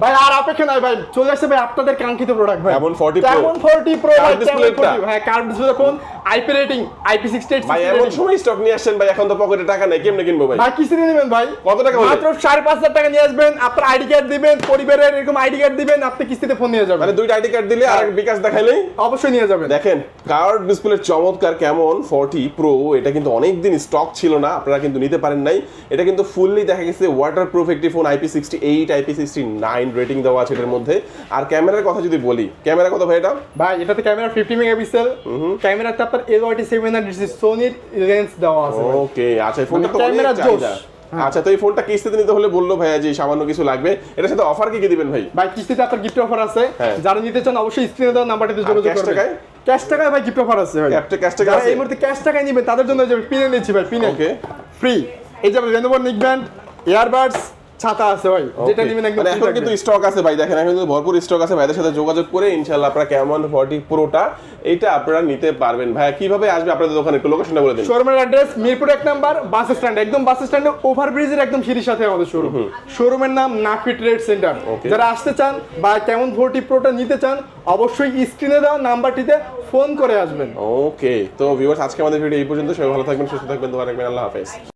ভাই আর অপেক্ষা নাই ভাই, চলে আসছে ভাই আপনাদের কাঙ্ক্ষিত প্রোডাক্ট ভাই। Camon 40 Pro। Camon 40 Pro ভাই, Curved display Camon 40 হ্যাঁ, curve display phone, IP rating, IP68 ভাই এমন সময় স্টক নিয়ে আসছেন ভাই, এখন তো পকেটে টাকা নেই, কেমনে কিনবো ভাই? ভাই কিস্তিতে নেবেন ভাই। কত টাকা হলে? মাত্র 5,500 টাকা নিয়ে আসবেন, আপনার আইডি কার্ড দিবেন, পরিবারের এরকম আইডি কার্ড দিবেন, আপনি কিস্তিতে ফোন নিয়ে যাবেন। মানে দুইটা আইডি কার্ড দিলে আর বিকাশ দেখাইলেই অবশ্যই নিয়ে যাবেন। দেখেন কার্ভ ডিসপ্লে চমৎকার Camon 40 Pro, এটা কিন্তু অনেকদিন স্টক ছিল না, আপনারা কিন্তু নিতে পারেন নাই। এটা কিন্তু ফুললি দেখা গেছে ওয়াটারপ্রুফ একটি ফোন, IP68 IP69 রেটিং দেওয়া আছে এটার মধ্যে। আর ক্যামেরার কথা যদি বলি, ক্যামেরা কত ভাই এটা? ভাই এটাতে ক্যামেরা 50 মেগাপিক্সেল, ক্যামেরাতে আপনার LYT700 সোনির লেন্স দেওয়া আছে ভাই। ওকে আচ্ছা, এই ফোনটা তো ক্যামেরা অনেক জোশ। চাহিদা। আচ্ছা, তো এই ফোনটা কিস্তিতে নিতে হলে বললো ভাইয়া যে সামান্য কিছু লাগবে, এটার সাথে অফার কি কি দিবেন ভাই? ভাই কিস্তিতে আপনার গিফট অফার আছে, হ্যাঁ। যারা নিতে চান অবশ্যই স্ক্রিনে দেওয়া নাম্বারটিতে যোগাযোগ ক্যাশ করবেন। টাকায়? ক্যাশ টাকায় ভাই গিফট অফার আছে ভাই। ক্যাশ টাকা যারা আছে? এই মুহূর্তে ক্যাশ টাকায় নেবেন তাদের জন্য যে পিনে নিচ্ছি ভাই, পিনে ওকে। ফ্রি। এই যে লেনোভো নিকব্যান্ড, ইয়ারবাডস, ছাতা আছে ভাই, যেটা Okay, নেবেন একদম মানে free এখন থাকবে। কিন্তু স্টক আছে ভাই, দেখেন এখন কিন্তু ভরপুর স্টক আছে, ভাইদের সাথে যোগাযোগ করে ইনশাআল্লাহ আপনারা Camon 40 Proটা এইটা আপনারা নিতে পারবেন। ভাই কিভাবে আসবে আপনাদের দোকানে, একটু লোকেশনটা বলে দিন। শোরুমের address Mirpur 1 number bus stand, একদম বাস স্ট্যান্ডে ওভারব্রিজের একদম সিঁড়ির সাথে আমাদের শোরুম। শোরুমের নাম নাফি ট্রেড সেন্টার। Okay. যারা আসতে চান বা Camon 40 Proটা নিতে চান অবশ্যই স্ক্রিনে দেওয়া নাম্বারটিতে ফোন করে আসবেন। ওকে, তো ভিউয়ার্স আজকে আমাদের ভিডিও এই পর্যন্ত। সবাই ভালো থাকবেন, সুস্থ থাকবেন, দোয়া রাখবেন, আল্লাহ হাফেজ।